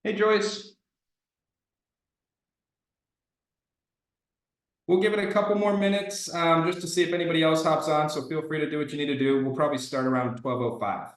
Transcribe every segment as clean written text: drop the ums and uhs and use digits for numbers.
Hey, Joyce. We'll give it a couple more minutes just to see if anybody else hops on. So feel free to do what you need to do. We'll probably start around 12:05.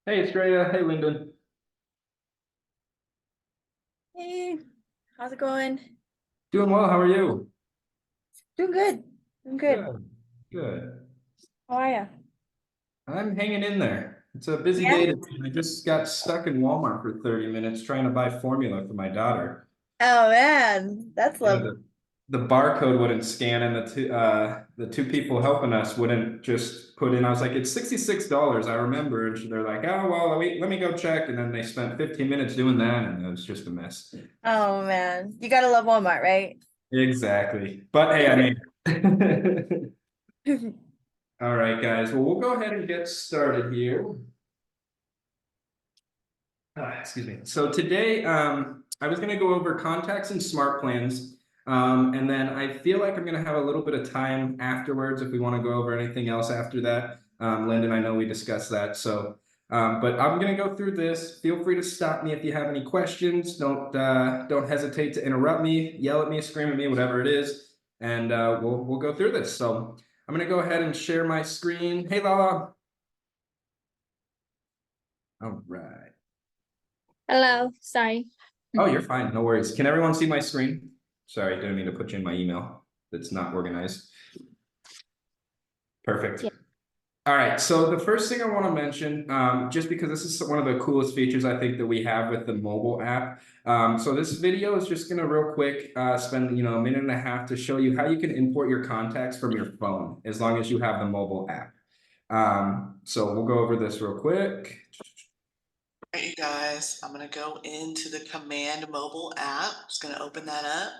Hey, it's Drea. Hey, Lyndon. Hey, how's it going? Doing well. How are you? Doing good. Doing good. Good. Good. How are you? I'm hanging in there. It's a busy Yeah. day today. I just got stuck in Walmart for 30 minutes trying to buy formula for my daughter. Oh man, that's Yeah, lovely. the barcode wouldn't scan in the the two people helping us wouldn't just put in. I was like, it's $66. I remember, and they're like, oh well, let me go check, and then they spent 15 minutes doing that, and it was just a mess. Oh man, you gotta love Walmart, right? Exactly. But hey, I mean, all right, guys. Well, we'll go ahead and get started here. Excuse me. So today, I was going to go over contacts and Smartplans, and then I feel like I'm going to have a little bit of time afterwards if we want to go over anything else after that. Lyndon, I know we discussed that, so but I'm going to go through this. Feel free to stop me if you have any questions. Don't hesitate to interrupt me, yell at me, scream at me, whatever it is, and we'll go through this. So I'm going to go ahead and share my screen. Hey, Lala. All right. Hello, sorry. Oh, you're fine. No worries. Can everyone see my screen? Sorry, didn't mean to put you in my email. That's not organized. Perfect. Yeah. All right. So the first thing I want to mention, just because this is one of the coolest features I think that we have with the mobile app. So this video is just gonna real quick spend a minute and a half to show you how you can import your contacts from your phone as long as you have the mobile app. So we'll go over this real quick. All right, you guys, I'm gonna go into the Command mobile app. Just gonna open that up.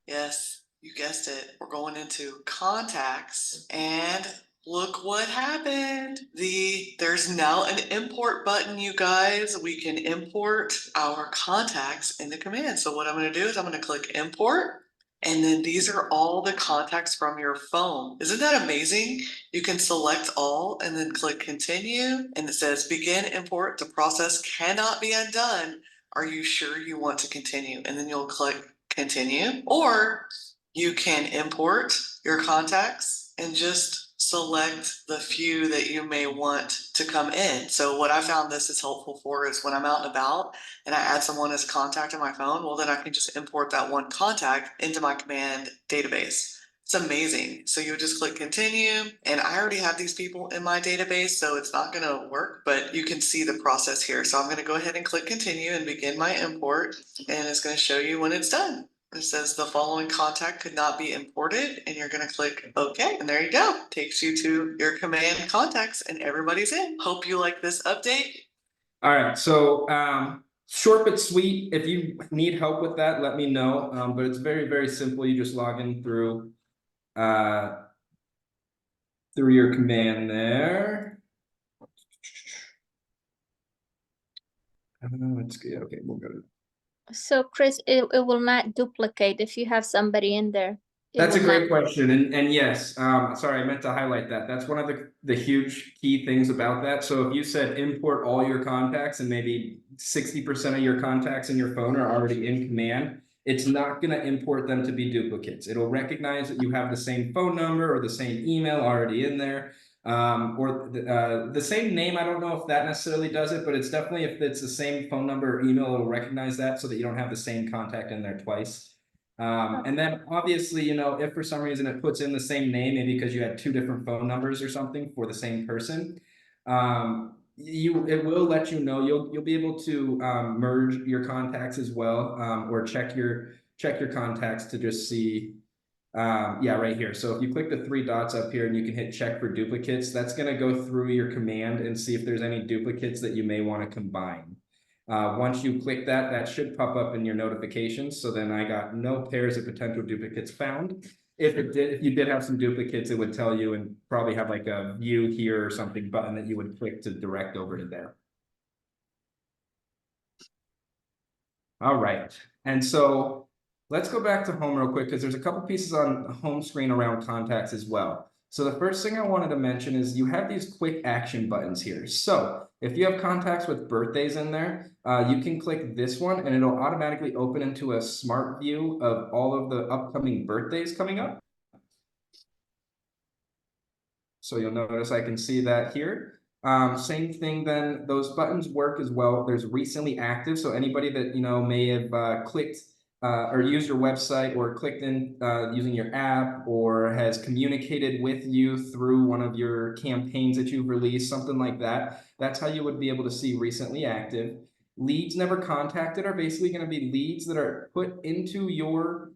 Yes, you guessed it. We're going into contacts and look what happened. There's now an import button, you guys. We can import our contacts into Command. So what I'm gonna do is I'm gonna click import. And then these are all the contacts from your phone. Isn't that amazing? You can select all and then click continue. And it says begin import. The process cannot be undone. Are you sure you want to continue? And then you'll click continue. Or you can import your contacts and just select the few that you may want to come in. So what I found this is helpful for is when I'm out and about and I add someone as a contact in my phone, well, then I can just import that one contact into my Command database. It's amazing. So you would just click continue, and I already have these people in my database, so it's not gonna work, but you can see the process here. So I'm gonna go ahead and click continue and begin my import, and it's gonna show you when it's done. It says the following contact could not be imported, and you're gonna click OK, and there you go. Takes you to your Command contacts, and everybody's in. Hope you like this update. All right. So short but sweet. If you need help with that, let me know. But it's very, very simple. You just log in through your command there. Let's go. Okay, we'll go to. So Chris, it will not duplicate if you have somebody in there. That's a great question. And yes, sorry, I meant to highlight that. That's one of the huge key things about that. So if you said import all your contacts and maybe 60% of your contacts in your phone are already in command, it's not going to import them to be duplicates. It'll recognize that you have the same phone number or the same email already in there. Or the same name. I don't know if that necessarily does it, but it's definitely if it's the same phone number or email, it'll recognize that so that you don't have the same contact in there twice. And then obviously, if for some reason it puts in the same name, maybe because you had two different phone numbers or something for the same person, it will let you know. You'll be able to merge your contacts as well, or check your contacts to just see. Yeah, right here. So if you click the three dots up here and you can hit check for duplicates, that's going to go through your command and see if there's any duplicates that you may want to combine. Once you click that, that should pop up in your notifications. So then I got no pairs of potential duplicates found. If you did have some duplicates, it would tell you and probably have like a view here or something button that you would click to direct over to there. All right. And so let's go back to home real quick because there's a couple pieces on the home screen around contacts as well. So the first thing I wanted to mention is you have these quick action buttons here. So if you have contacts with birthdays in there, you can click this one and it'll automatically open into a smart view of all of the upcoming birthdays coming up. So you'll notice I can see that here. Same thing then, those buttons work as well. There's recently active. So anybody that, may have clicked or used your website or clicked in using your app or has communicated with you through one of your campaigns that you've released, something like that. That's how you would be able to see recently active. Leads never contacted are basically going to be leads that are put into your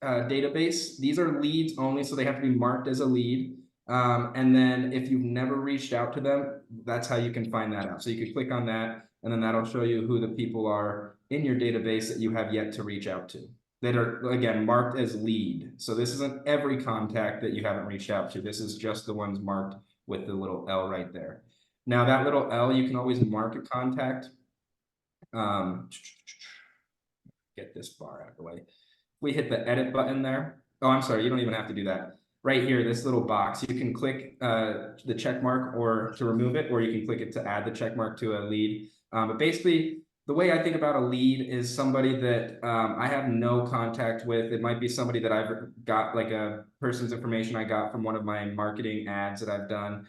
database. These are leads only, so they have to be marked as a lead. And then if you've never reached out to them, that's how you can find that out. So you can click on that, and then that'll show you who the people are in your database that you have yet to reach out to, that are, again, marked as lead. So this isn't every contact that you haven't reached out to. This is just the ones marked with the little L right there. Now that little L, you can always mark a contact. Get this bar out of the way. We hit the edit button there. Oh, I'm sorry, you don't even have to do that. Right here, this little box, you can click the check mark or to remove it, or you can click it to add the check mark to a lead. But basically, the way I think about a lead is somebody that I have no contact with. It might be somebody that I've got, like a person's information I got from one of my marketing ads that I've done.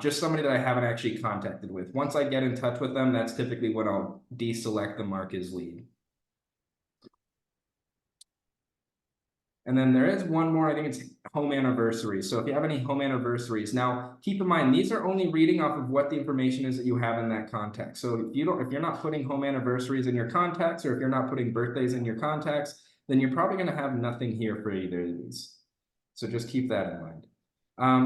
Just somebody that I haven't actually contacted with. Once I get in touch with them, that's typically when I'll deselect the mark as lead. And then there is one more, I think it's home anniversaries. So if you have any home anniversaries, now keep in mind, these are only reading off of what the information is that you have in that contact. So if you're not putting home anniversaries in your contacts, or if you're not putting birthdays in your contacts, then you're probably going to have nothing here for either of these. So just keep that in mind.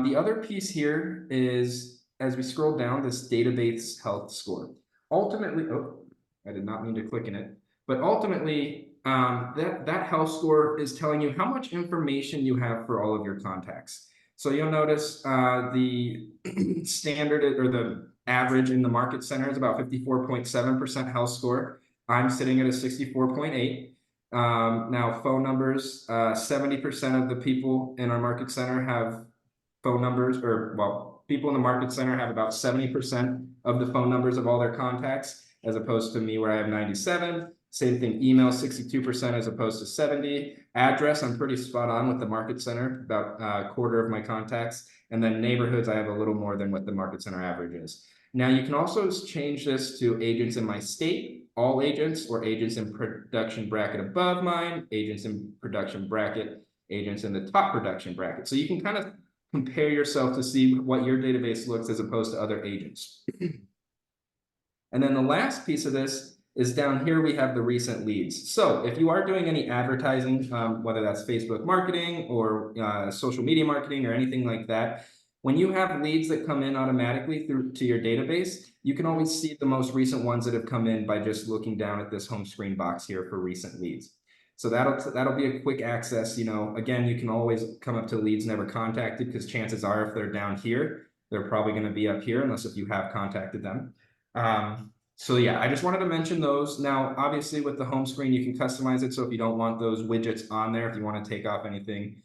The other piece here is, as we scroll down, this database health score. Ultimately, oh, I did not mean to click in it, but ultimately, that health score is telling you how much information you have for all of your contacts. So you'll notice the standard, or the average in the market center, is about 54.7% health score. I'm sitting at a 64.8. Now phone numbers, 70% of the people in our market center have phone numbers, or well, people in the market center have about 70% of the phone numbers of all their contacts, as opposed to me where I have 97. Same thing, email 62% as opposed to 70. Address, I'm pretty spot on with the market center, about a quarter of my contacts. And then neighborhoods, I have a little more than what the market center average is. Now you can also change this to agents in my state, all agents, or agents in production bracket above mine, agents in production bracket, agents in the top production bracket. So you can kind of compare yourself to see what your database looks as opposed to other agents. And then the last piece of this is down here, we have the recent leads. So if you are doing any advertising, whether that's Facebook marketing or social media marketing or anything like that, when you have leads that come in automatically through to your database, you can always see the most recent ones that have come in by just looking down at this home screen box here for recent leads. So that'll be a quick access. You know, again, you can always come up to leads never contacted, because chances are if they're down here, they're probably going to be up here, unless if you have contacted them. So yeah, I just wanted to mention those. Now, obviously with the home screen, you can customize it. So if you don't want those widgets on there, if you want to take off anything,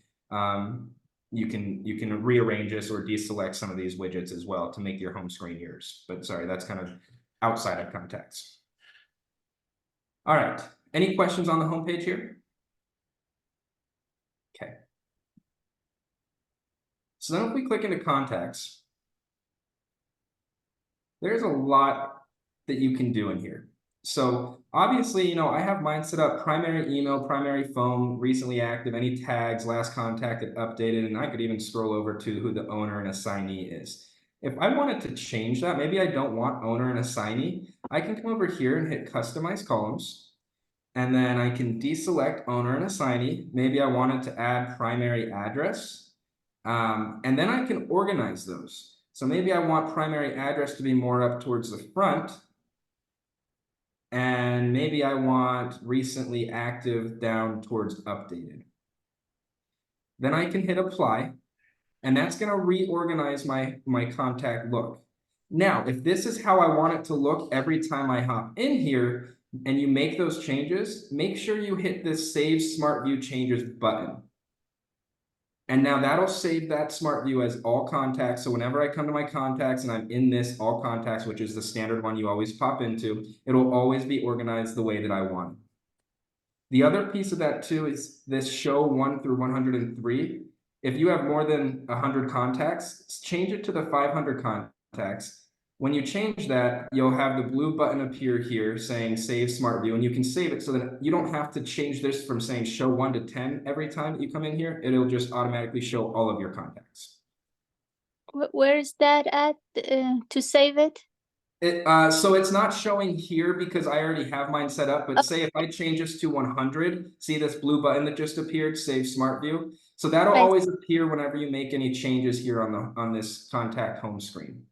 you can rearrange this or deselect some of these widgets as well to make your home screen yours. But sorry, that's kind of outside of contacts. All right, any questions on the home page here? Okay. So then if we click into contacts, there's a lot that you can do in here. So obviously, you know, I have mine set up primary email, primary phone, recently active, any tags, last contacted, updated, and I could even scroll over to who the owner and assignee is. If I wanted to change that, maybe I don't want owner and assignee, I can come over here and hit customize columns. And then I can deselect owner and assignee. Maybe I wanted to add primary address. And then I can organize those. So maybe I want primary address to be more up towards the front. And maybe I want recently active down towards updated. Then I can hit apply, and that's going to reorganize my contact look. Now, if this is how I want it to look every time I hop in here and you make those changes, make sure you hit this Save Smart View Changes button. And now that'll save that Smart View as all contacts. So whenever I come to my contacts and I'm in this all contacts, which is the standard one you always pop into, it'll always be organized the way that I want. The other piece of that too is this show 1 through 103. If you have more than 100 contacts, change it to the 500 contacts. When you change that, you'll have the blue button appear here saying Save Smart View, and you can save it so that you don't have to change this from saying show 1 to 10 every time that you come in here. It'll just automatically show all of your contacts. Where is that at to save it? So it's not showing here because I already have mine set up, but say if I change this to 100, see this blue button that just appeared, Save Smart View? So that'll I- always appear whenever you make any changes here on this contact home screen.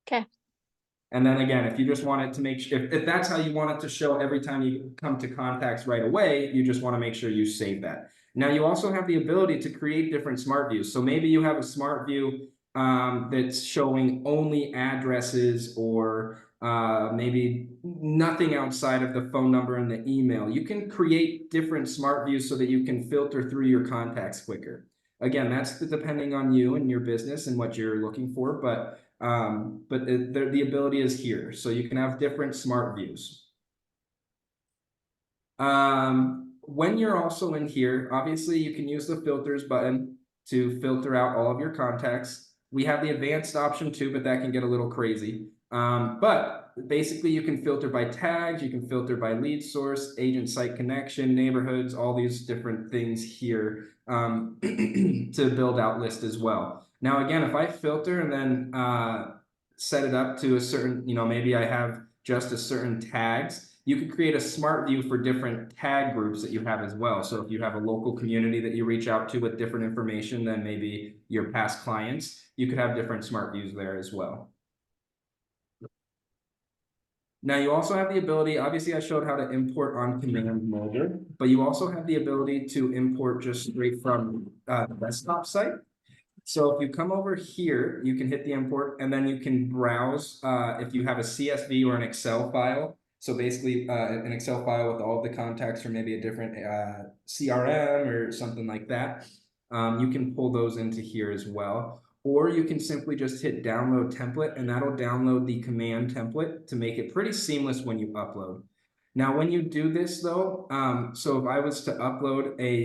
Okay. And then again, if you just want it to make sure, if that's how you want it to show every time you come to contacts right away, you just want to make sure you save that. Now you also have the ability to create different smart views. So maybe you have a smart view that's showing only addresses or maybe nothing outside of the phone number and the email. You can create different smart views so that you can filter through your contacts quicker. Again, that's depending on you and your business and what you're looking for, but the ability is here, so you can have different smart views. When you're also in here, obviously you can use the filters button to filter out all of your contacts. We have the advanced option too, but that can get a little crazy. But basically you can filter by tags, you can filter by lead source, agent site connection, neighborhoods, all these different things here to build out list as well. Now, again, if I filter and then set it up to a certain, maybe I have just a certain tags, you could create a smart view for different tag groups that you have as well. So if you have a local community that you reach out to with different information than maybe your past clients, you could have different smart views there as well. Now you also have the ability, obviously I showed how to import on command mobile, but you also have the ability to import just straight from the desktop site. So if you come over here, you can hit the import and then you can browse if you have a CSV or an Excel file. So basically an Excel file with all of the contacts from maybe a different CRM or something like that. You can pull those into here as well. Or you can simply just hit download template and that'll download the command template to make it pretty seamless when you upload. Now, when you do this though, so if I was to upload a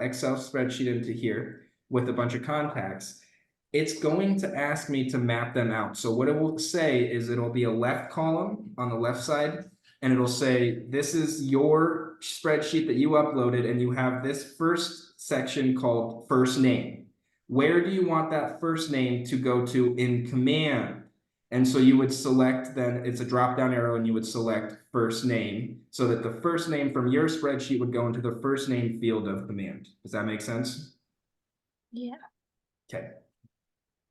Excel spreadsheet into here with a bunch of contacts, it's going to ask me to map them out. So what it will say is it'll be a left column on the left side, and it'll say, this is your spreadsheet that you uploaded, and you have this first section called first name. Where do you want that first name to go to in command? And so you would select, then it's a drop down arrow and you would select first name so that the first name from your spreadsheet would go into the first name field of command. Does that make sense? Yeah. Okay.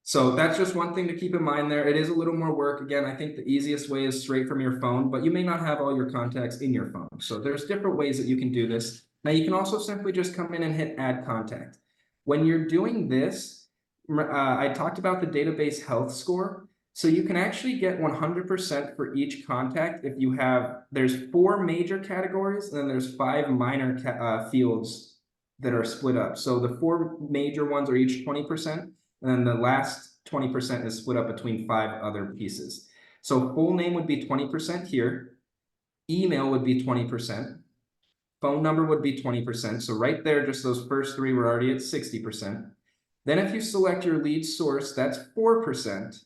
So that's just one thing to keep in mind there. It is a little more work. Again, I think the easiest way is straight from your phone, but you may not have all your contacts in your phone. So there's different ways that you can do this. Now you can also simply just come in and hit add contact. When you're doing this, I talked about the database health score. So you can actually get 100% for each contact if you have, there's 4 major categories and then there's 5 minor fields that are split up. So the 4 major ones are each 20%. And then the last 20% is split up between 5 other pieces. So full name would be 20% here. Email would be 20%. Phone number would be 20%. So right there, just those first 3 were already at 60%. Then if you select your lead source, that's 4%.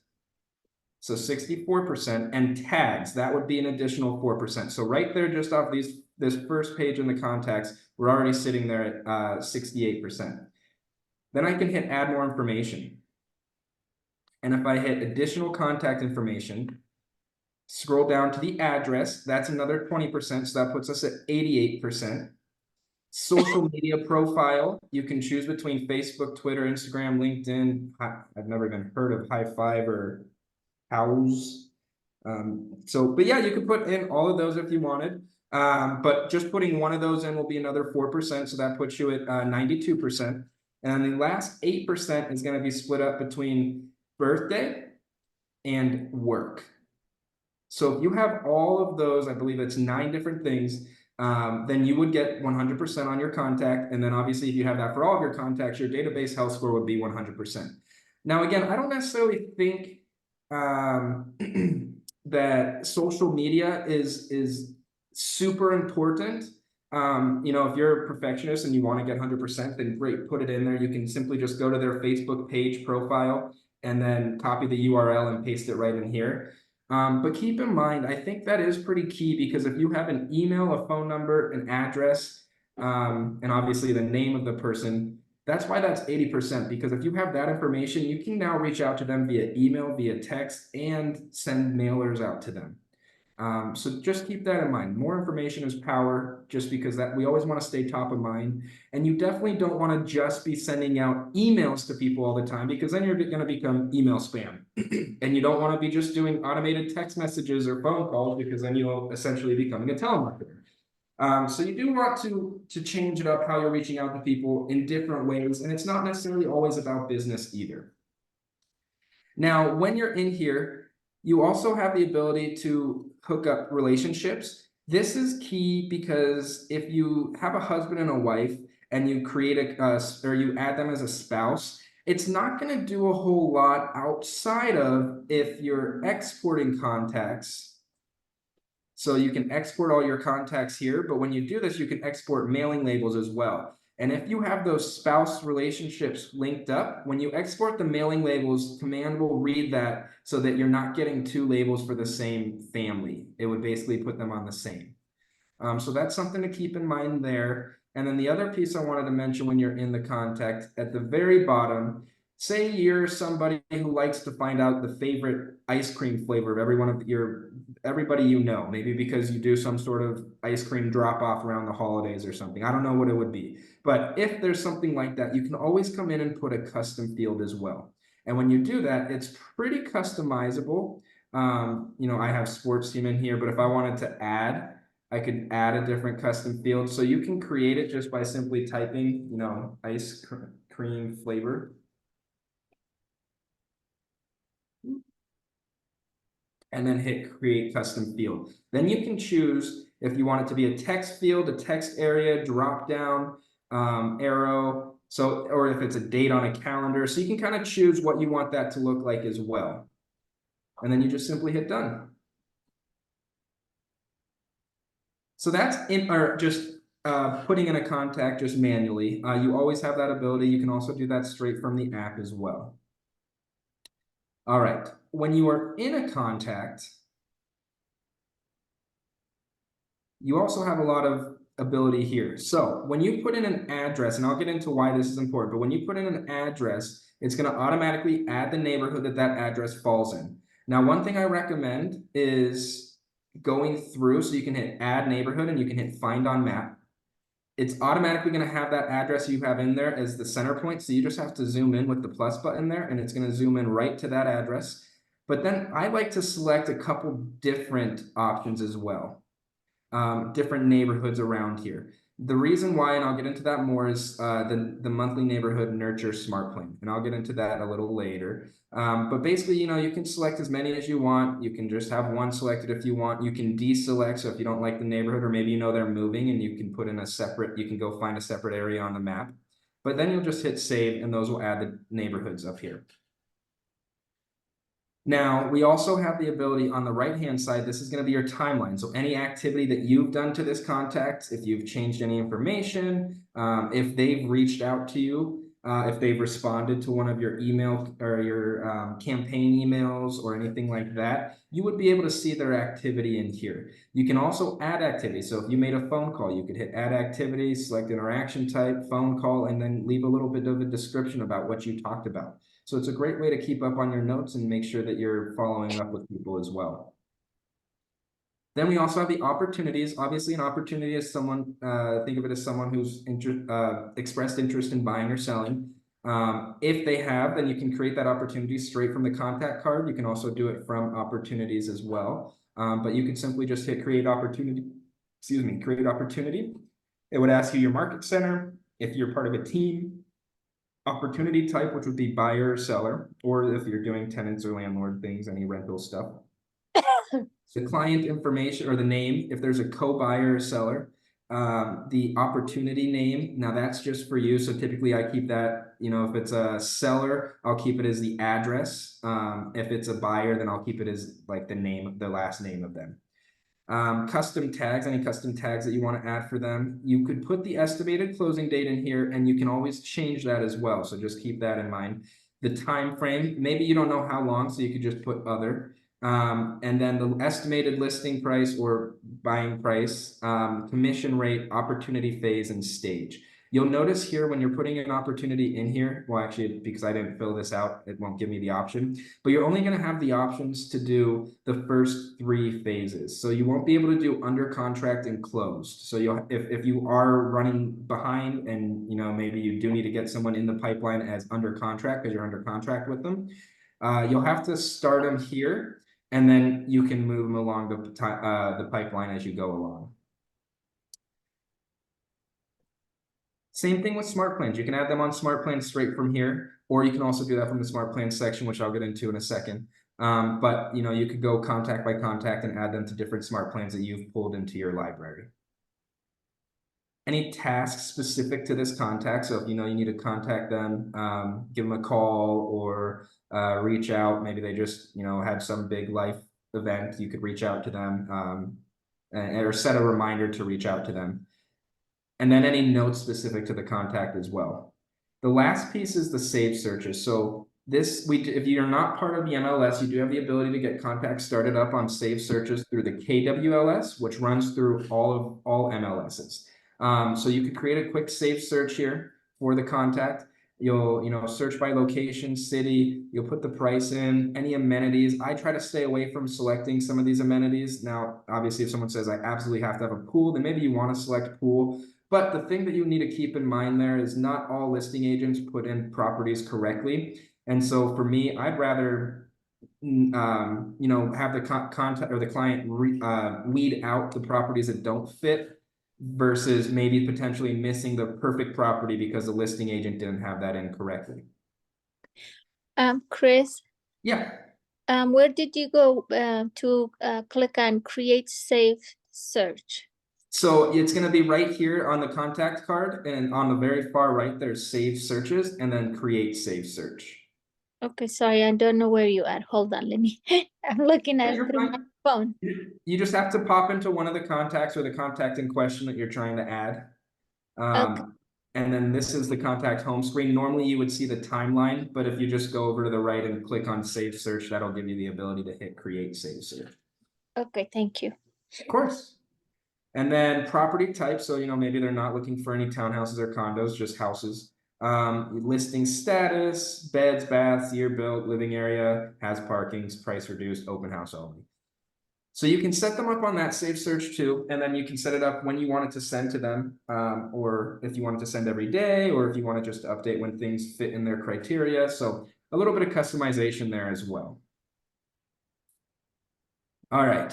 So 64%, and tags, that would be an additional 4%. So right there, just off this first page in the contacts, we're already sitting there at 68%. Then I can hit add more information. And if I hit additional contact information, scroll down to the address, that's another 20%, so that puts us at 88%. Social media profile, you can choose between Facebook, Twitter, Instagram, LinkedIn. I've never even heard of High Five or House. But yeah, you could put in all of those if you wanted. But just putting one of those in will be another 4%, so that puts you at 92%. And the last 8% is going to be split up between birthday and work. So if you have all of those, I believe it's 9 different things, then you would get 100% on your contact. And then obviously if you have that for all of your contacts, your database health score would be 100%. Now, again, I don't necessarily think that social media is super important. If you're a perfectionist and you want to get 100%, then great, put it in there. You can simply just go to their Facebook page profile and then copy the URL and paste it right in here. But keep in mind, I think that is pretty key because if you have an email, a phone number, an address, and obviously the name of the person, That's why that's 80%, because if you have that information, you can now reach out to them via email, via text, and send mailers out to them. So just keep that in mind. More information is power, just because that we always want to stay top of mind. And you definitely don't want to just be sending out emails to people all the time, because then you're going to become email spam. And you don't want to be just doing automated text messages or phone calls, because then you'll essentially becoming a telemarketer. So you do want to change it up how you're reaching out to people in different ways, and it's not necessarily always about business either. Now, when you're in here, you also have the ability to hook up relationships. This is key because if you have a husband and a wife and you create or you add them as a spouse, it's not going to do a whole lot outside of if you're exporting contacts. So you can export all your contacts here, but when you do this, you can export mailing labels as well. And if you have those spouse relationships linked up, when you export the mailing labels, Command will read that so that you're not getting two labels for the same family. It would basically put them on the same. So that's something to keep in mind there. And then the other piece I wanted to mention when you're in the contact, at the very bottom, say you're somebody who likes to find out the favorite ice cream flavor of everybody you know, maybe because you do some sort of ice cream drop off around the holidays or something. I don't know what it would be. But if there's something like that, you can always come in and put a custom field as well. And when you do that, it's pretty customizable. I have sports team in here, but if I wanted to add, I could add a different custom field. So you can create it just by simply typing, ice cream flavor. And then hit create custom field. Then you can choose if you want it to be a text field, a text area, drop down, arrow. So, or if it's a date on a calendar. So you can kind of choose what you want that to look like as well. And then you just simply hit done. So that's putting in a contact just manually. You always have that ability. You can also do that straight from the app as well. All right, when you are in a contact, you also have a lot of ability here. So when you put in an address, and I'll get into why this is important, but when you put in an address, it's going to automatically add the neighborhood that that address falls in. Now, one thing I recommend is going through, so you can hit add neighborhood and you can hit find on map. It's automatically going to have that address you have in there as the center point. So you just have to zoom in with the plus button there, and it's going to zoom in right to that address. But then I like to select a couple different options as well, different neighborhoods around here. The reason why, and I'll get into that more, is the monthly neighborhood nurture smart plan, and I'll get into that a little later. But basically, you can select as many as you want. You can just have one selected if you want. You can deselect, so if you don't like the neighborhood, or maybe they're moving, and you can put in you can go find a separate area on the map. But then you'll just hit save, and those will add the neighborhoods up here. Now, we also have the ability on the right-hand side, this is going to be your timeline. So any activity that you've done to this contact, if you've changed any information, if they've reached out to you, if they've responded to one of your email or your campaign emails or anything like that, you would be able to see their activity in here. You can also add activities. So if you made a phone call, you could hit add activity, select interaction type, phone call, and then leave a little bit of a description about what you talked about. So it's a great way to keep up on your notes and make sure that you're following up with people as well. Then we also have the opportunities. Obviously, an opportunity is someone, think of it as someone who's expressed interest in buying or selling. If they have, then you can create that opportunity straight from the contact card. You can also do it from opportunities as well. But you can simply just hit create opportunity. Create opportunity. It would ask you your market center, if you're part of a team, opportunity type, which would be buyer or seller, or if you're doing tenants or landlord things, any rental stuff. The client information or the name, if there's a co-buyer or seller, the opportunity name. Now that's just for you. So typically I keep that, if it's a seller, I'll keep it as the address. If it's a buyer, then I'll keep it as like the last name of them. Custom tags, any custom tags that you want to add for them. You could put the estimated closing date in here, and you can always change that as well. So just keep that in mind. The time frame, maybe you don't know how long, so you could just put other. And then the estimated listing price or buying price, commission rate, opportunity phase, and stage. You'll notice here when you're putting an opportunity in here, well, actually, because I didn't fill this out, it won't give me the option, but you're only going to have the options to do the first 3 phases. So you won't be able to do under contract and closed. So you'll, if you are running behind and, you know, maybe you do need to get someone in the pipeline as under contract because you're under contract with them, you'll have to start them here, and then you can move them along the pipeline as you go along. Same thing with Smartplans. You can add them on Smartplans straight from here, or you can also do that from the Smartplans section, which I'll get into in a second. But you know, you could go contact by contact and add them to different Smartplans that you've pulled into your library. Any tasks specific to this contact. So if you know you need to contact them, give them a call or reach out. Maybe they just, you know, had some big life event. You could reach out to them or set a reminder to reach out to them. And then any notes specific to the contact as well. The last piece is the save searches. So this, if you're not part of the MLS, you do have the ability to get contacts started up on save searches through the KWLS, which runs through all MLSs. So you could create a quick save search here for the contact. You'll, you know, search by location, city, you'll put the price in, any amenities. I try to stay away from selecting some of these amenities. Now, obviously, if someone says I absolutely have to have a pool, then maybe you want to select pool. But the thing that you need to keep in mind there is not all listing agents put in properties correctly. And so for me, I'd rather, you know, have the contact or the client weed out the properties that don't fit versus maybe potentially missing the perfect property because the listing agent didn't have that in correctly. Chris, Yeah. where did you go to click on create save search? So it's going to be right here on the contact card, and on the very far right, there's save searches and then create save search. Okay, sorry, I don't know where you at. Hold on, let me, I'm looking at it through my phone. You just have to pop into one of the contacts or the contact in question that you're trying to add. Okay. And then this is the contact home screen. Normally you would see the timeline, but if you just go over to the right and click on save search, that'll give you the ability to hit create save search. Okay, thank you. Of course. And then property type. So, you know, maybe they're not looking for any townhouses or condos, just houses. Listing status, beds, baths, year built, living area, has parkings, price reduced, open house only. So you can set them up on that save search too, and then you can set it up when you want it to send to them, or if you want it to send every day, or if you want to just update when things fit in their criteria. So a little bit of customization there as well. All right.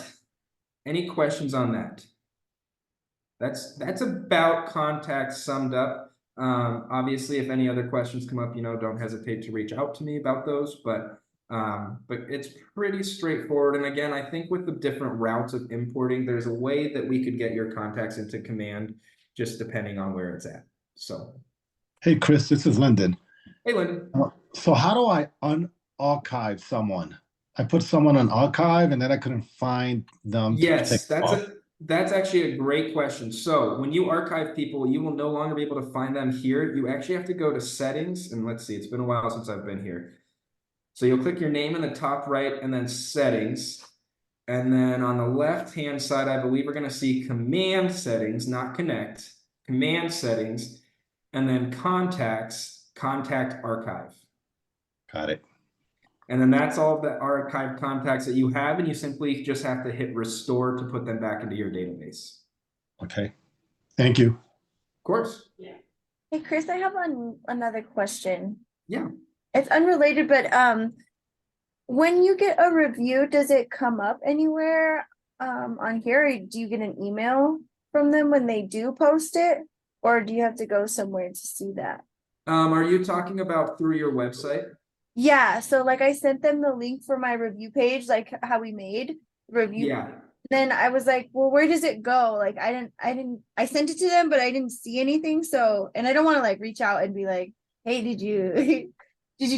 Any questions on that? That's about contacts summed up. Obviously, if any other questions come up, you know, don't hesitate to reach out to me about those, but it's pretty straightforward. And again, I think with the different routes of importing, there's a way that we could get your contacts into command, just depending on where it's at. So, Hey, Chris, this is Lyndon. hey, Lyndon. So how do I unarchive someone? I put someone on archive and then I couldn't find them. Yes, that's actually a great question. So when you archive people, you will no longer be able to find them here. You actually have to go to settings, and let's see, it's been a while since I've been here. So you'll click your name in the top right and then settings. And then on the left-hand side, I believe we're going to see command settings, not connect, command settings, and then contacts, contact archive. Got it. And then that's all the archived contacts that you have, and you simply just have to hit restore to put them back into your database. Okay. Thank you. Of course. Hey, Chris, I have another question. Yeah. It's unrelated, but when you get a review, does it come up anywhere on here? Or do you get an email from them when they do post it? Or do you have to go somewhere to see that? Are you talking about through your website? Yeah, so like I sent them the link for my review page, like how we made review. Yeah. Then I was like, well, where does it go? Like I sent it to them, but I didn't see anything. So, and I don't want to like reach out and be like, hey, did you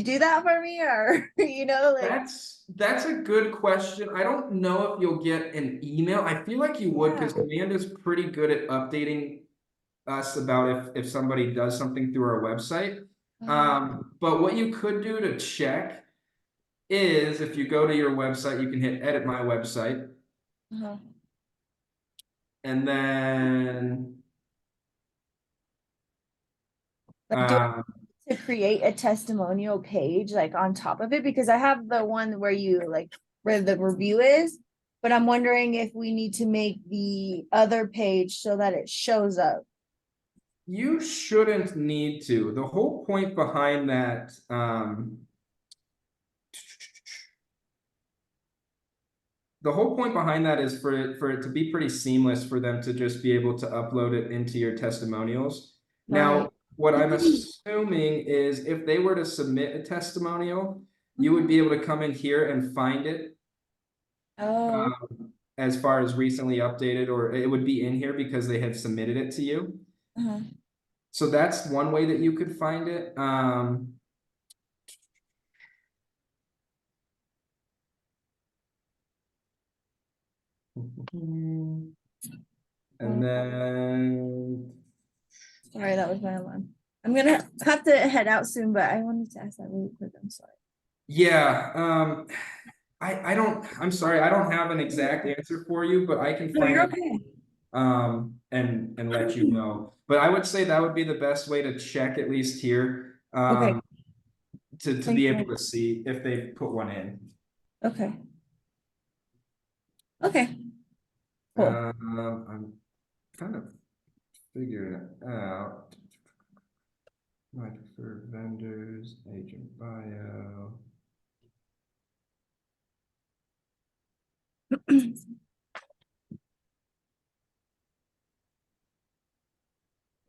do that for me? Or, you know, like That's a good question. I don't know if you'll get an email. I feel like you would, because Command is pretty good at updating us about if somebody does something through our website. But what you could do to check is if you go to your website, you can hit edit my website. And then Like, do Um, to create a testimonial page like on top of it, because I have the one where you like where the review is, but I'm wondering if we need to make the other page so that it shows up. you shouldn't need to. The whole point behind that, the whole point behind that is for it to be pretty seamless for them to just be able to upload it into your testimonials. Now, Right. what I'm assuming is if they were to submit a testimonial, you would be able to come in here and find it Oh, as far as recently updated, or it would be in here because they had submitted it to you. uh-huh. So that's one way that you could find it. And then, Sorry, that was my alarm. I'm gonna have to head out soon, but I wanted to ask that really quick. I'm sorry. yeah, I'm sorry, I don't have an exact answer for you, but I can No, find you're it, okay. and let you know. But I would say that would be the best way to check, at least here, Okay. to Thank be you. able to see if they put one in. Okay. Okay. Cool. I'm kind of figuring it out. My preferred vendors, agent bio.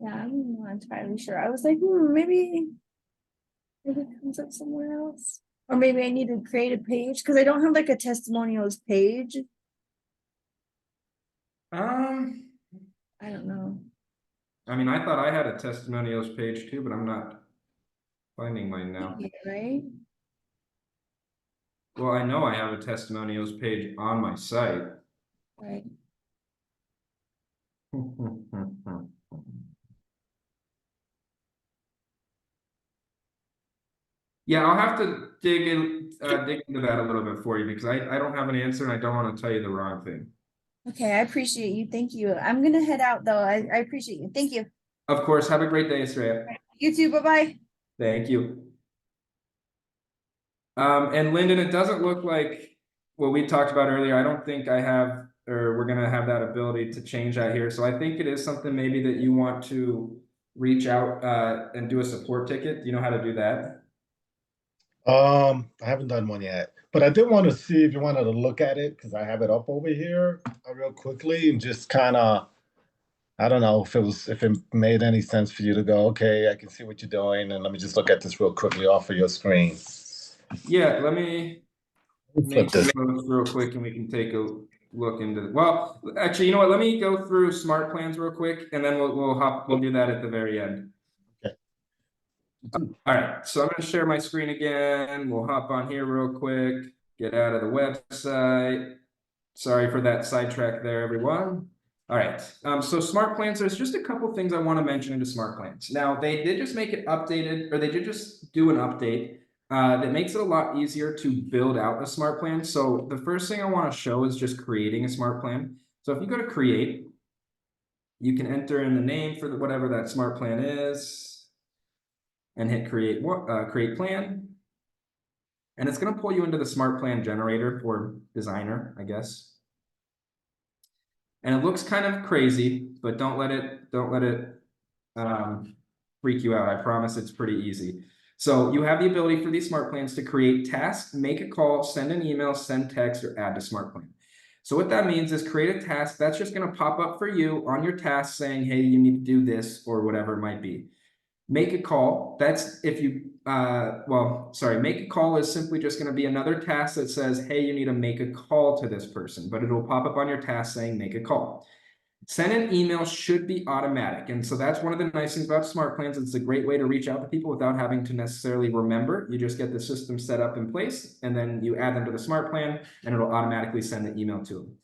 Yeah, I'm not entirely sure. I was like, maybe it comes up somewhere else. Or maybe I need to create a page because I don't have like a testimonials page. I don't know. I mean, I thought I had a testimonials page too, but I'm not finding mine now. Yeah, right? Well, I know I have a testimonials page on my site. Right. Yeah, I'll have to dig into that a little bit for you because I don't have an answer and I don't want to tell you the wrong thing. Okay, I appreciate you. Thank you. I'm gonna head out though. I appreciate you. Thank you. Of course, have a great day, Sreya. You too. Bye-bye. Thank you. And Lyndon, it doesn't look like what we talked about earlier. I don't think I have, or we're gonna have that ability to change that here. So I think it is something maybe that you want to reach out and do a support ticket. Do you know how to do that? I haven't done one yet, but I did want to see if you wanted to look at it because I have it up over here real quickly and just kind of, I don't know if it made any sense for you to go, okay, I can see what you're doing, and let me just look at this real quickly off of your screen. Yeah, let me Flip make some this. notes real quick and we can take a look into it. Well, actually, you know what? Let me go through Smartplans real quick and then we'll do that at the very end. Okay. All right, so I'm gonna share my screen again. We'll hop on here real quick, get out of the website. Sorry for that sidetrack there, everyone. All right, so Smartplans, there's just a couple things I want to mention into Smartplans. Now, they did just make it updated, or they did just do an update that makes it a lot easier to build out a smart plan. So the first thing I want to show is just creating a smart plan. So if you go to create, you can enter in the name for whatever that smart plan is and hit create plan. And it's going to pull you into the smart plan generator or designer, I guess. And it looks kind of crazy, but don't let it freak you out. I promise it's pretty easy. So you have the ability for these smart plans to create tasks, make a call, send an email, send text, or add to smart plan. So what that means is create a task that's just going to pop up for you on your task saying, hey, you need to do this or whatever it might be. Make a call. That's if you, make a call is simply just going to be another task that says, hey, you need to make a call to this person, but it'll pop up on your task saying make a call. Send an email should be automatic. And so that's one of the nice things about smart plans. It's a great way to reach out to people without having to necessarily remember. You just get the system set up in place and then you add them to the smart plan and it'll automatically send the email to them.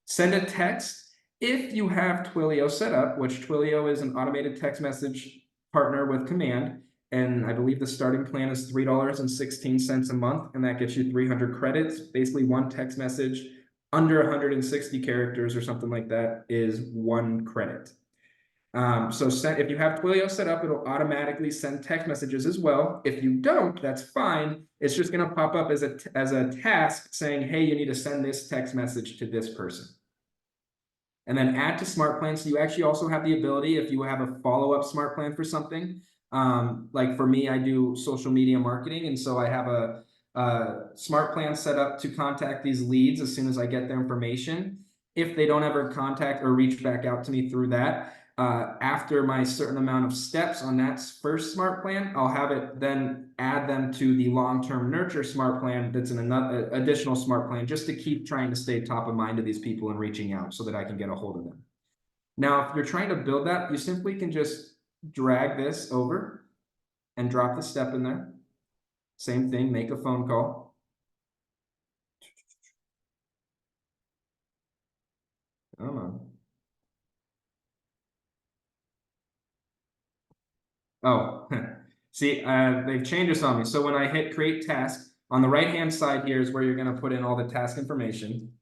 Send a text if you have Twilio set up, which Twilio is an automated text message partner with Command. And I believe the starting plan is $3.16 a month. And that gets you 300 credits, basically one text message under 160 characters or something like that is 1 credit. So if you have Twilio set up, it'll automatically send text messages as well. If you don't, that's fine. It's just going to pop up as a task saying, hey, you need to send this text message to this person. And then add to Smartplans. So you actually also have the ability, if you have a follow-up smart plan for something, like for me, I do social media marketing. And so I have a smart plan set up to contact these leads as soon as I get their information. If they don't ever contact or reach back out to me through that, after my certain amount of steps on that first smart plan, I'll have it then add them to the long-term nurture smart plan that's in another additional smart plan, just to keep trying to stay top of mind to these people and reaching out so that I can get a hold of them. Now, if you're trying to build that, you simply can just drag this over and drop the step in there. Same thing, make a phone call. Come on. Oh, see, they've changed this on me. So when I hit create task, on the right-hand side here is where you're going to put in all the task information.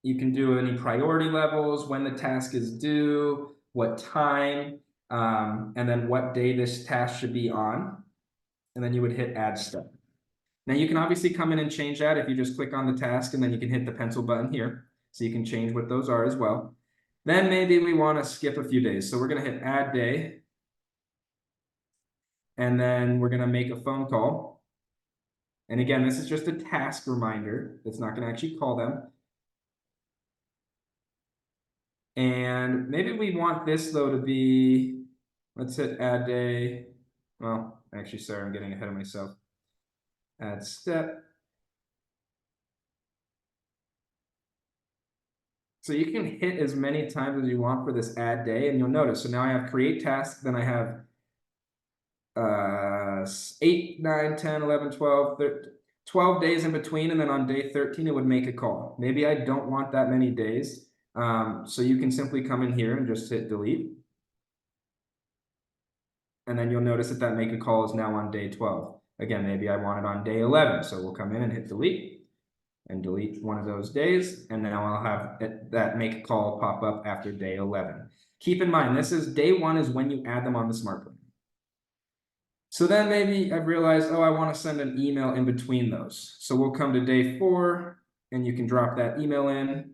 You can do any priority levels, when the task is due, what time, and then what day this task should be on. And then you would hit add step. Now you can obviously come in and change that if you just click on the task, and then you can hit the pencil button here. So you can change what those are as well. Then maybe we want to skip a few days. So we're going to hit add day. And then we're going to make a phone call. And again, this is just a task reminder. It's not going to actually call them. And maybe we want this though to be, let's hit add day. Well, actually, sorry, I'm getting ahead of myself. Add step. So you can hit as many times as you want for this add day, and you'll notice. So now I have create task, then I have 8, 9, 10, 11, 12, 13, 12 days in between, and then on day 13 it would make a call. Maybe I don't want that many days, so you can simply come in here and just hit delete, and then you'll notice that make a call is now on day 12. Again, maybe I want it on day 11, so we'll come in and hit delete and delete one of those days, and now I'll have that make a call pop up after day 11. Keep in mind, this is day 1 is when you add them on the smart plan. So then maybe I've realized, oh, I want to send an email in between those. So we'll come to day 4 and you can drop that email in.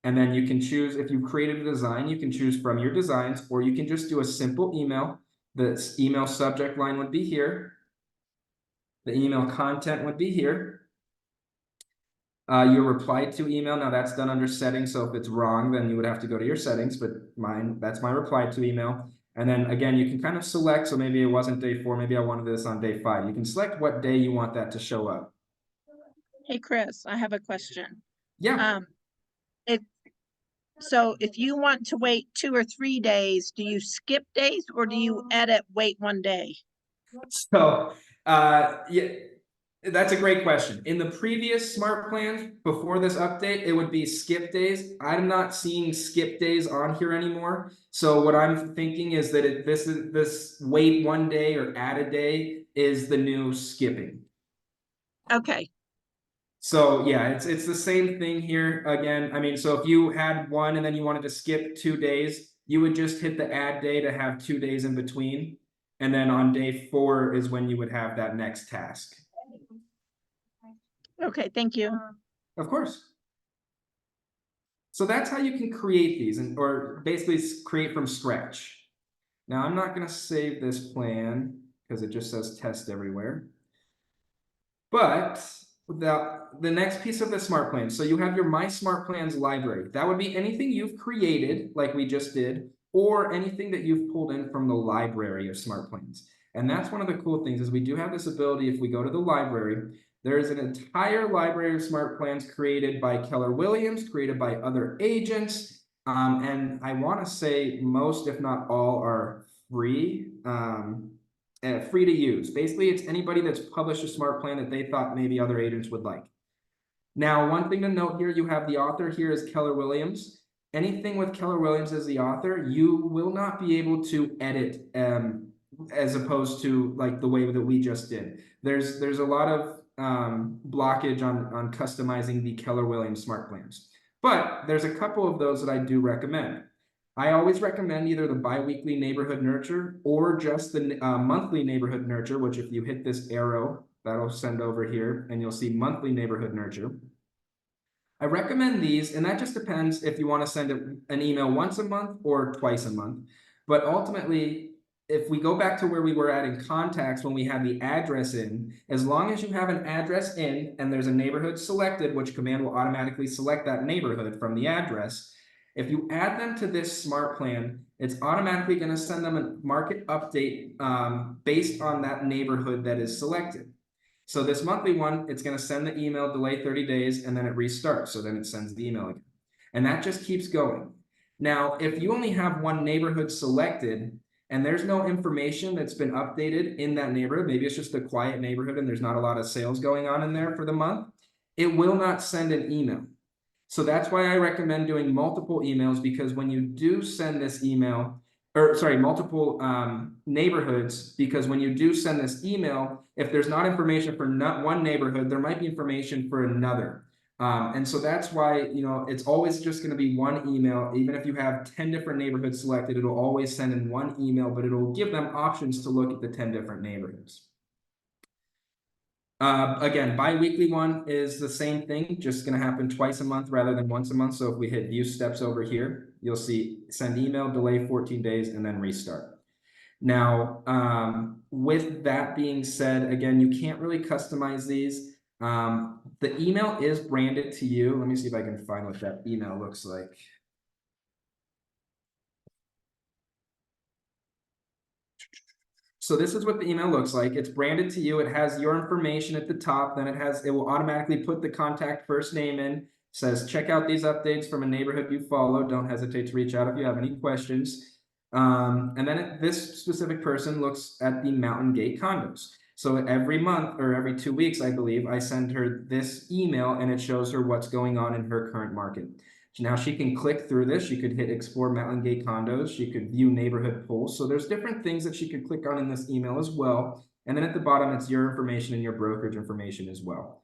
And then you can choose, if you've created a design, you can choose from your designs, or you can just do a simple email. The email subject line would be here. The email content would be here. Your reply to email, now that's done under settings. So if it's wrong, then you would have to go to your settings, but that's my reply to email. And then again, you can kind of select, so maybe it wasn't day 4, maybe I wanted this on day 5. You can select what day you want that to show up. Hey, Chris, I have a question. Yeah. So if you want to wait 2 or 3 days, do you skip days or do you edit wait 1 day? So, yeah, that's a great question. In the previous smart plans before this update, it would be skip days. I'm not seeing skip days on here anymore. So what I'm thinking is that this wait 1 day or add a day is the new skipping. Okay. So yeah, it's the same thing here again. I mean, so if you had 1 and then you wanted to skip 2 days, you would just hit the add day to have 2 days in between. And then on day 4 is when you would have that next task. Okay, thank you. Of course. So that's how you can create these, or basically create from scratch. Now I'm not going to save this plan because it just says test everywhere. But the next piece of the smart plan, so you have your My Smart Plans library. That would be anything you've created, like we just did, or anything that you've pulled in from the library of smart plans. And that's one of the cool things is we do have this ability, if we go to the library, there is an entire library of smart plans created by Keller Williams, created by other agents. And I want to say most, if not all, are free. Free to use. Basically, it's anybody that's published a smart plan that they thought maybe other agents would like. Now, one thing to note here, you have the author here is Keller Williams. Anything with Keller Williams as the author, you will not be able to edit as opposed to like the way that we just did. There's a lot of blockage on customizing the Keller Williams smart plans. But there's a couple of those that I do recommend. I always recommend either the bi-weekly neighborhood nurture or just the monthly neighborhood nurture, which if you hit this arrow, that'll send over here and you'll see monthly neighborhood nurture. I recommend these, and that just depends if you want to send an email once a month or twice a month. But ultimately, if we go back to where we were at in contacts when we had the address in, as long as you have an address in and there's a neighborhood selected, which Command will automatically select that neighborhood from the address. If you add them to this smart plan, it's automatically going to send them a market update based on that neighborhood that is selected. So this monthly one, it's going to send the email, delay 30 days, and then it restarts. So then it sends the email again. And that just keeps going. Now, if you only have one neighborhood selected and there's no information that's been updated in that neighborhood, maybe it's just a quiet neighborhood and there's not a lot of sales going on in there for the month, it will not send an email. So that's why I recommend doing multiple emails, because when you do send this email, or sorry, multiple neighborhoods, because when you do send this email, if there's not information for not one neighborhood, there might be information for another. And so that's why, you know, it's always just going to be one email. Even if you have 10 different neighborhoods selected, it'll always send in one email, but it'll give them options to look at the 10 different neighborhoods. Again, bi-weekly one is the same thing, just going to happen twice a month rather than once a month. So if we hit view steps over here, you'll see send email, delay 14 days, and then restart. Now, with that being said, again, you can't really customize these. The email is branded to you. Let me see if I can find what that email looks like. So this is what the email looks like. It's branded to you. It has your information at the top. Then it will automatically put the contact first name in. Says, check out these updates from a neighborhood you follow. Don't hesitate to reach out if you have any questions. And then this specific person looks at the Mountain Gate condos. So every month or every 2 weeks, I believe, I send her this email and it shows her what's going on in her current market. So now she can click through this. She could hit explore Mountain Gate condos. She could view neighborhood polls. So there's different things that she could click on in this email as well. And then at the bottom, it's your information and your brokerage information as well.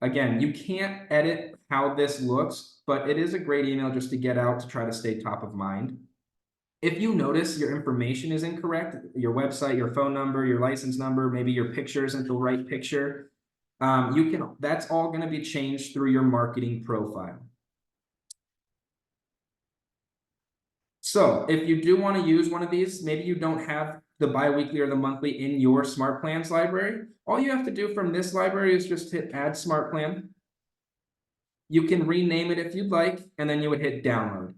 Again, you can't edit how this looks, but it is a great email just to get out to try to stay top of mind. If you notice your information is incorrect, your website, your phone number, your license number, maybe your picture isn't the right picture, that's all going to be changed through your marketing profile. So if you do want to use one of these, maybe you don't have the bi-weekly or the monthly in your Smartplans library. All you have to do from this library is just hit add Smartplan. You can rename it if you'd like, and then you would hit download.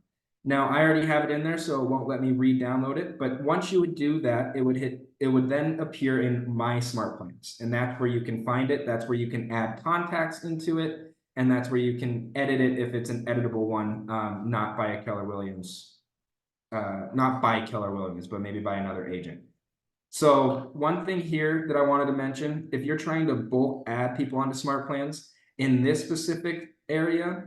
Now I already have it in there, so it won't let me re-download it. But once you would do that, it would then appear in My Smartplans, and that's where you can find it. That's where you can add contacts into it, and that's where you can edit it if it's an editable one, not by Keller Williams. Not by Keller Williams, but maybe by another agent. So one thing here that I wanted to mention, if you're trying to bulk add people onto Smartplans in this specific area,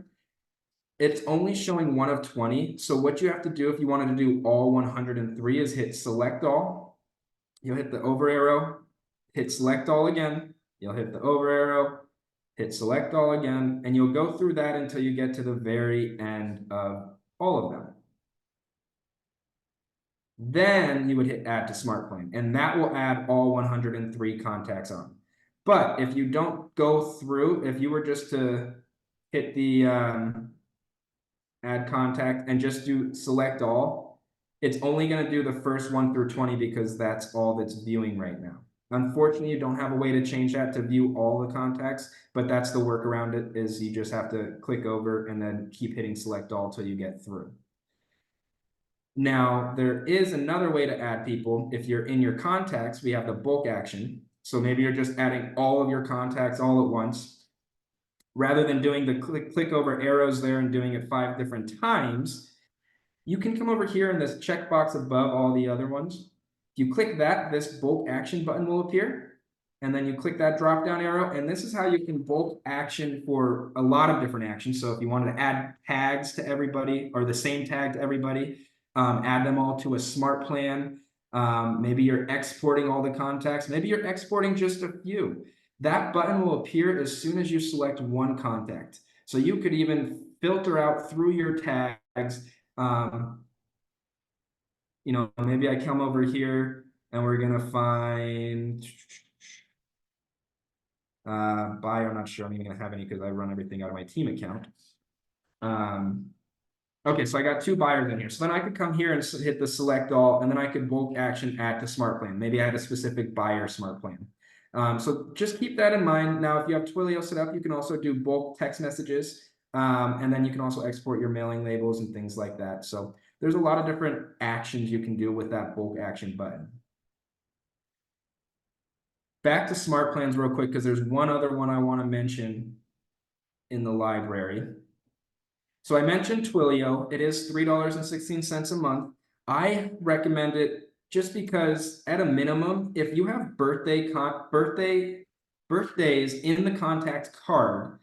it's only showing 1 of 20. So what you have to do if you wanted to do all 103 is hit select all. You'll hit the over arrow, hit select all again. You'll hit the over arrow, hit select all again, and you'll go through that until you get to the very end of all of them. Then you would hit add to Smartplan, and that will add all 103 contacts on. But if you don't go through, if you were just to hit the add contact and just do select all, it's only going to do the first 1 through 20 because that's all that's viewing right now. Unfortunately, you don't have a way to change that to view all the contacts, but that's the workaround. It is you just have to click over and then keep hitting select all till you get through. Now, there is another way to add people. If you're in your contacts, we have the bulk action. So maybe you're just adding all of your contacts all at once. Rather than doing the click over arrows there and doing it 5 different times, you can come over here in this checkbox above all the other ones. If you click that, this bulk action button will appear. And then you click that drop down arrow. And this is how you can bulk action for a lot of different actions. So if you wanted to add tags to everybody or the same tag to everybody, add them all to a smart plan. Maybe you're exporting all the contacts. Maybe you're exporting just a few. That button will appear as soon as you select one contact. So you could even filter out through your tags. You know, maybe I come over here and we're gonna find buyer. I'm not sure I'm even gonna have any because I run everything out of my team account. Okay, so I got 2 buyers in here. So then I could come here and hit the select all, and then I could bulk action add to smart plan. Maybe I had a specific buyer smart plan. So just keep that in mind. Now, if you have Twilio set up, you can also do bulk text messages. And then you can also export your mailing labels and things like that. So there's a lot of different actions you can do with that bulk action button. Back to smart plans real quick, because there's one other one I want to mention in the library. So I mentioned Twilio. It is $3.16 a month. I recommend it just because at a minimum, if you have birthdays in the contact card,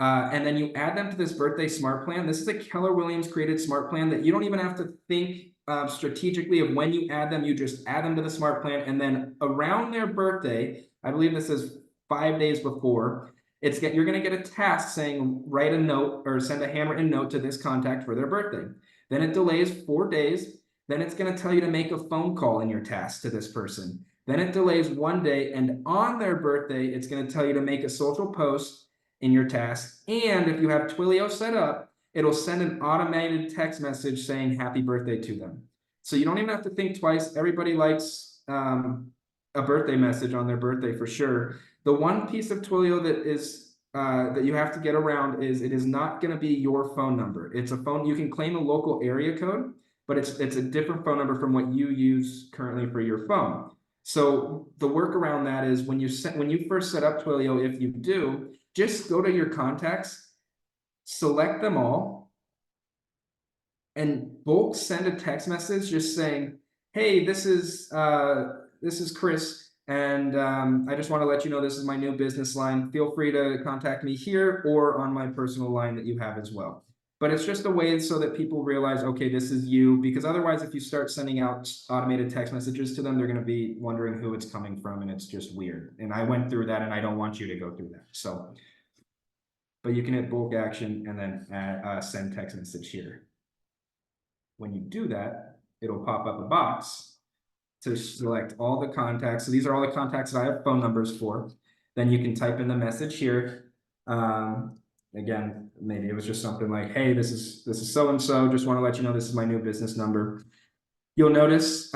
and then you add them to this birthday smart plan, this is a Keller Williams created smart plan that you don't even have to think strategically of when you add them. You just add them to the smart plan, and then around their birthday, I believe this is 5 days before, you're going to get a task saying write a note or send a handwritten note to this contact for their birthday. Then it delays 4 days. Then it's going to tell you to make a phone call in your task to this person. Then it delays 1 day, and on their birthday, it's going to tell you to make a social post in your task. And if you have Twilio set up, it'll send an automated text message saying happy birthday to them. So you don't even have to think twice. Everybody likes a birthday message on their birthday for sure. The one piece of Twilio that is that you have to get around is it is not going to be your phone number. It's a phone. You can claim a local area code, but it's a different phone number from what you use currently for your phone. So the workaround that is when you first set up Twilio, if you do, just go to your contacts, select them all, and bulk send a text message just saying, "Hey, this is Chris. And I just want to let you know this is my new business line. Feel free to contact me here or on my personal line that you have as well." But it's just a way so that people realize, okay, this is you, because otherwise, if you start sending out automated text messages to them, they're going to be wondering who it's coming from, and it's just weird. And I went through that, and I don't want you to go through that. So, but you can hit bulk action and then send text message here. When you do that, it'll pop up a box to select all the contacts. So these are all the contacts that I have phone numbers for. Then you can type in the message here. Again, maybe it was just something like, "Hey, this is so-and-so. Just want to let you know this is my new business number." You'll notice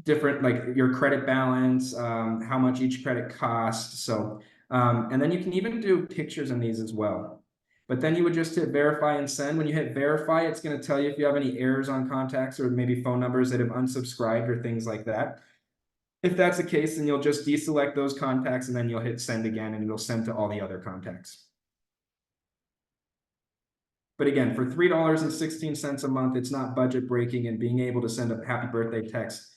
different, like your credit balance, how much each credit costs. So, and then you can even do pictures in these as well. But then you would just hit verify and send. When you hit verify, it's going to tell you if you have any errors on contacts or maybe phone numbers that have unsubscribed or things like that. If that's the case, then you'll just deselect those contacts and then you'll hit send again, and it'll send to all the other contacts. But again, for $3.16 a month, it's not budget breaking, and being able to send a happy birthday text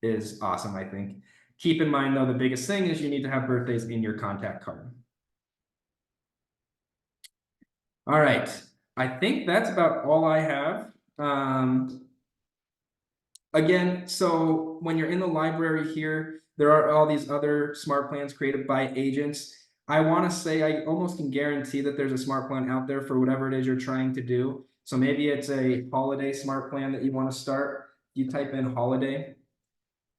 is awesome, I think. Keep in mind, though, the biggest thing is you need to have birthdays in your contact card. All right, I think that's about all I have. Again, so when you're in the library here, there are all these other smart plans created by agents. I want to say I almost can guarantee that there's a smart plan out there for whatever it is you're trying to do. So maybe it's a holiday smart plan that you want to start. You type in holiday.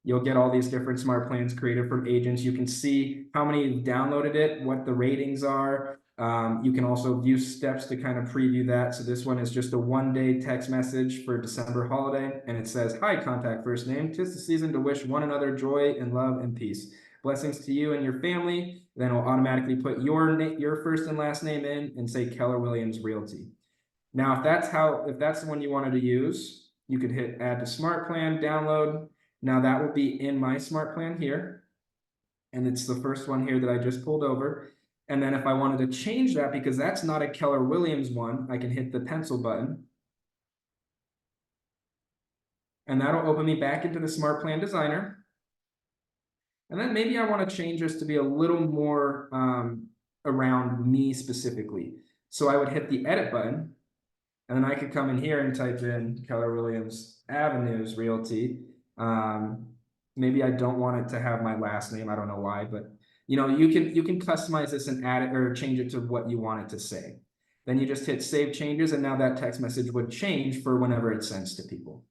You'll get all these different smart plans created from agents. You can see how many downloaded it, what the ratings are. You can also view steps to kind of preview that. So this one is just a 1-day text message for December holiday. And it says, "Hi, contact first name. 'Tis the season to wish one another joy and love and peace. Blessings to you and your family." Then it'll automatically put your first and last name in and say Keller Williams Realty. Now, if that's the one you wanted to use, you could hit add to smart plan, download. Now that will be in my smart plan here. And it's the first one here that I just pulled over. And then if I wanted to change that, because that's not a Keller Williams one, I can hit the pencil button. And that'll open me back into the Smart Plan Designer. And then maybe I want to change this to be a little more around me specifically. So I would hit the edit button. And then I could come in here and type in Keller Williams Avenues Realty. Maybe I don't want it to have my last name. I don't know why, but you know, you can customize this and add it or change it to what you want it to say. Then you just hit save changes, and now that text message would change for whenever it's sent to people.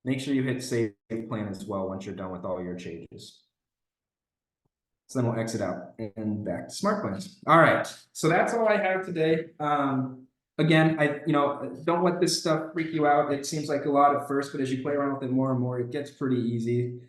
Make sure you hit save plan as well once you're done with all your changes. So then we'll exit out and back to Smartplans. All right, so that's all I have today. Again, don't let this stuff freak you out. It seems like a lot at first, but as you play around with it more and more, it gets pretty easy.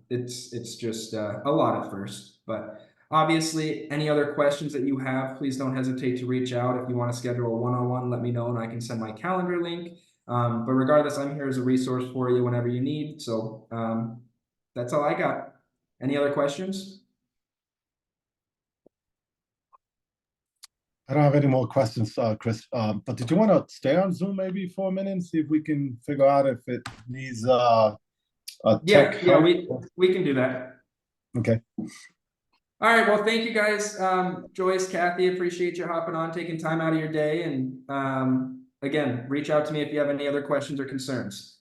It's just a lot at first, but obviously, any other questions that you have, please don't hesitate to reach out. If you want to schedule a one-on-one, let me know and I can send my calendar link. But regardless, I'm here as a resource for you whenever you need. So that's all I got. Any other questions? I don't have any more questions, Chris. But did you want to stay on Zoom maybe for a minute and see if we can figure out if it needs a tech Yeah, help? we can do that. Okay. All right, well, thank you guys. Joyce, Kathy, appreciate you hopping on, taking time out of your day. And again, reach out to me if you have any other questions or concerns.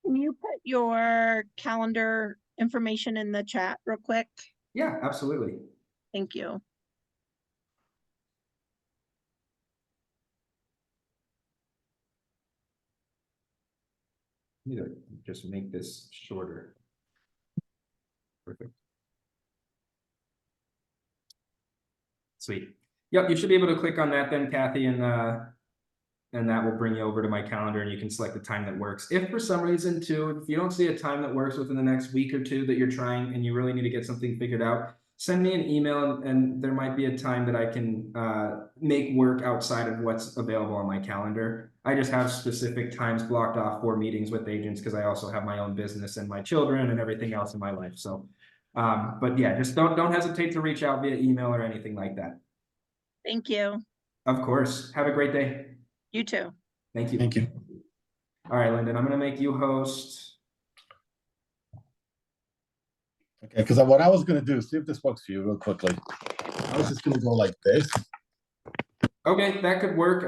Can you put your calendar information in the chat real quick? Yeah, absolutely. Thank you. Need to just make this shorter. Perfect. Sweet. Yep, you should be able to click on that then, Kathy, and that will bring you over to my calendar and you can select the time that works. If for some reason too, if you don't see a time that works within the next week or two that you're trying and you really need to get something figured out, send me an email and there might be a time that I can make work outside of what's available on my calendar. I just have specific times blocked off for meetings with agents because I also have my own business and my children and everything else in my life. So, but yeah, just don't hesitate to reach out via email or anything like that. Thank you. Of course. Have a great day. You too. Thank you. Thank you. All right, Lyndon, I'm going to make you host. Okay, because what I was going to do, see if this works for you real quickly. I was just going to go like this. Okay, that could work.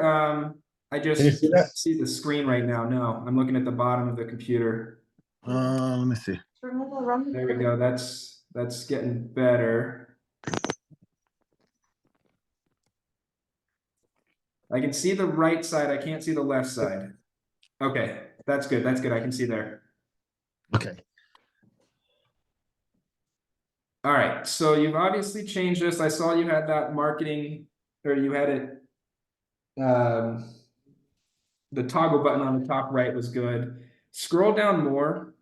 I just Can you see that? see the screen right now. No, I'm looking at the bottom of the computer. Let me see. There we go. That's getting better. I can see the right side. I can't see the left side. Okay, that's good. That's good. I can see there. Okay. All right, so you've obviously changed this. I saw you had that marketing, or you had it. The toggle button on the top right was good. Scroll down more.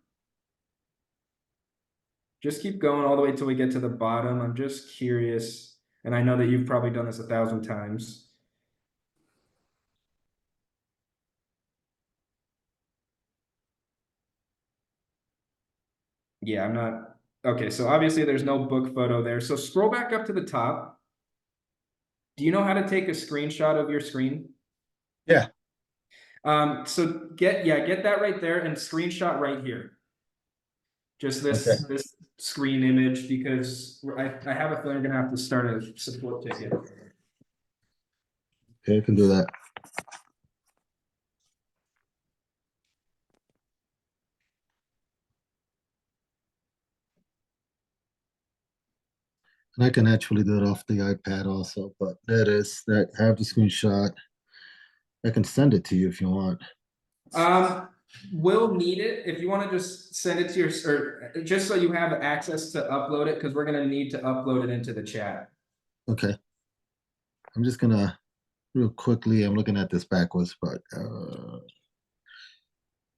Just keep going all the way till we get to the bottom. I'm just curious, and I know that you've probably done this 1,000 times. Yeah, I'm not. Okay, so obviously there's no book photo there. So scroll back up to the top. Do you know how to take a screenshot of your screen? Yeah. So get that right there and screenshot right here. Just this screen image, because I have a feeling I'm gonna have to start a support ticket. Okay, I can do that. And I can actually do it off the iPad also, but there it is. That I have the screenshot. I can send it to you if you want. We'll need it if you want to just send it to your, or just so you have access to upload it, because we're gonna need to upload it into the chat. Okay. I'm just gonna real quickly. I'm looking at this backwards, but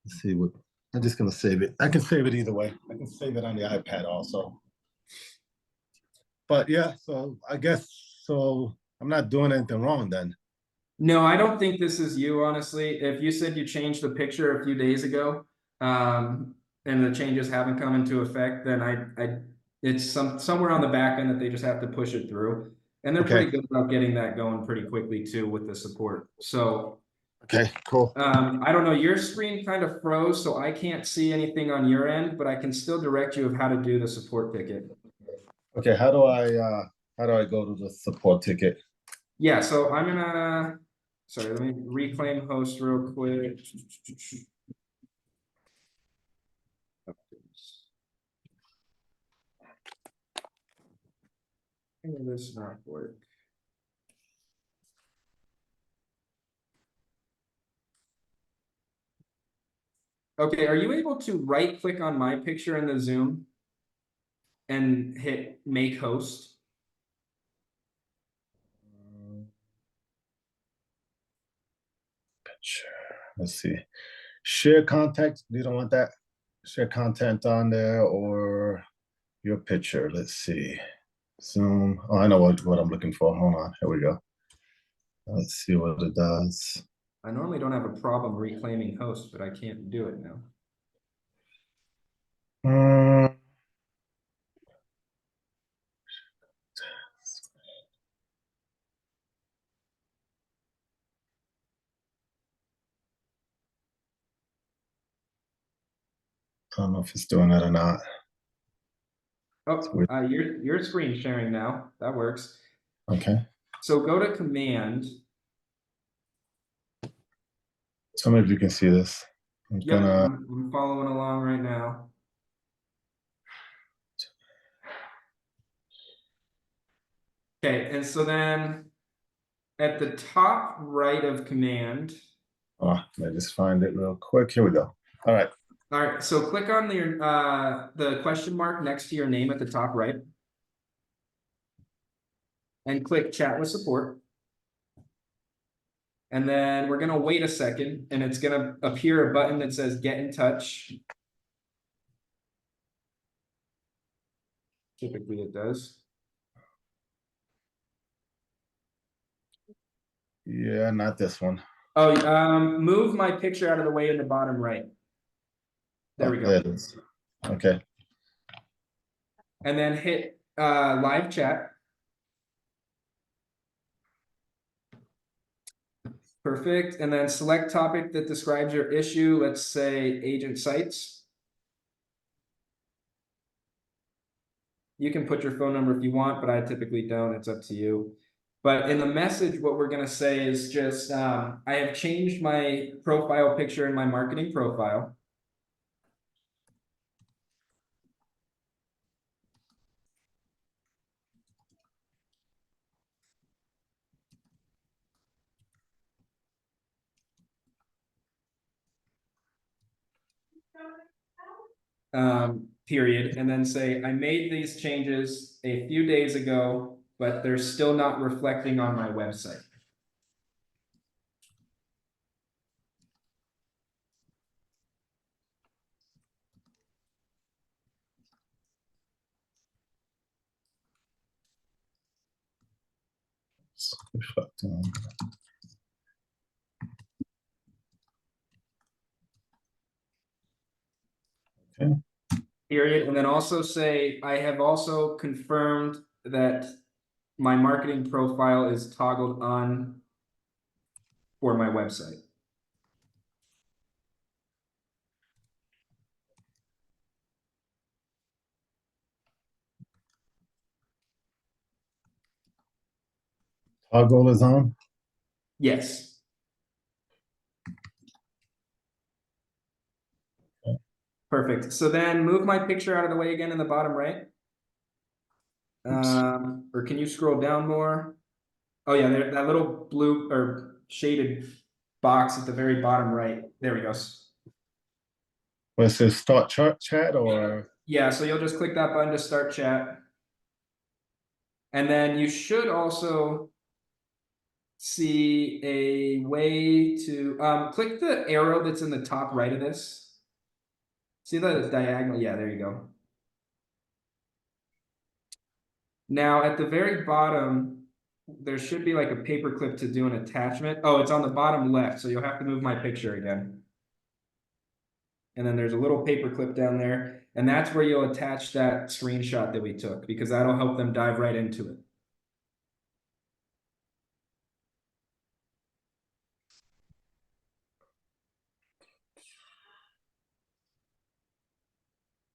let's see what. I'm just gonna save it. I can save it either way. I can save it on the iPad also. But yeah, so I guess so. I'm not doing anything wrong then. No, I don't think this is you, honestly. If you said you changed the picture a few days ago, and the changes haven't come into effect, then it's somewhere on the back end that they just have to push it through. And they're pretty good about getting that going pretty quickly too with the support. So okay, cool. I don't know, your screen kind of froze, so I can't see anything on your end, but I can still direct you of how to do the support ticket. Okay, how do I go to the support ticket? Yeah, so I'm gonna, sorry, let me reclaim host real quick. This not work. Okay, are you able to right click on my picture in the Zoom? And hit make host? Picture. Let's see. Share contact. You don't want that. Share content on there or your picture. Let's see. Zoom. Oh, I know what I'm looking for. Hold on. Here we go. Let's see what it does. I normally don't have a problem reclaiming host, but I can't do it now. Hmm. I don't know if it's doing it or not. Oh, your screen sharing now. That works. Okay. So go to command. Tell me if you can see this. I'm Yep, gonna. I'm following along right now. Okay, and so then at the top right of command. Oh, let me just find it real quick. Here we go. All right. All right, so click on the question mark next to your name at the top right. And click chat with support. And then we're gonna wait a second and it's gonna appear a button that says get in touch. Typically it does. Yeah, not this one. Oh, move my picture out of the way in the bottom right. There we go. There it is. Okay. And then hit live chat. Perfect. And then select topic that describes your issue. Let's say agent sites. You can put your phone number if you want, but I typically don't. It's up to you. But in the message, what we're going to say is just, I have changed my profile picture in my marketing profile. Period, and then say, I made these changes a few days ago, but they're still not reflecting on my website. Okay. Period, and then also say, I have also confirmed that my marketing profile is toggled on for my website. Toggle is on. Yes. Okay. Perfect. So then move my picture out of the way again in the bottom right. Or can you scroll down more? Oh yeah, there, that little blue or shaded box at the very bottom right. There we go. Where it says start chat or Yeah, so you'll just click that button to start chat. And then you should also see a way to click the arrow that's in the top right of this. See the diagonal? Yeah, there you go. Now at the very bottom, there should be like a paperclip to do an attachment. Oh, it's on the bottom left, so you'll have to move my picture again. And then there's a little paperclip down there, and that's where you'll attach that screenshot that we took, because that'll help them dive right into it.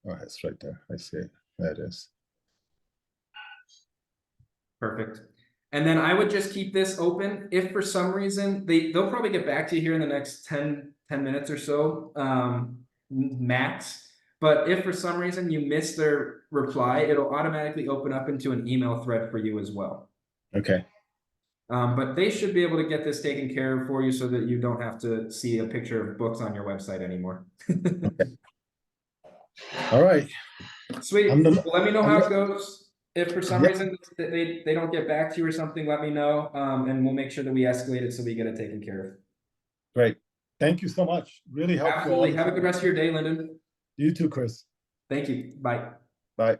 oh, it's right there. I see it. There it is. Perfect. And then I would just keep this open. If for some reason they'll probably get back to you here in the next 10 minutes or so, max. But if for some reason you miss their reply, it'll automatically open up into an email thread for you as well. Okay. But they should be able to get this taken care of for you so that you don't have to see a picture of books on your website anymore. All right. Sweet. Well, let me know how it goes. If for some Yeah. reason they don't get back to you or something, let me know. And we'll make sure that we escalate it so we get it taken care of. Great. Thank you so much. Really helpful. Absolutely. Have a good rest of your day, Lyndon. You too, Chris. Thank you. Bye. Bye.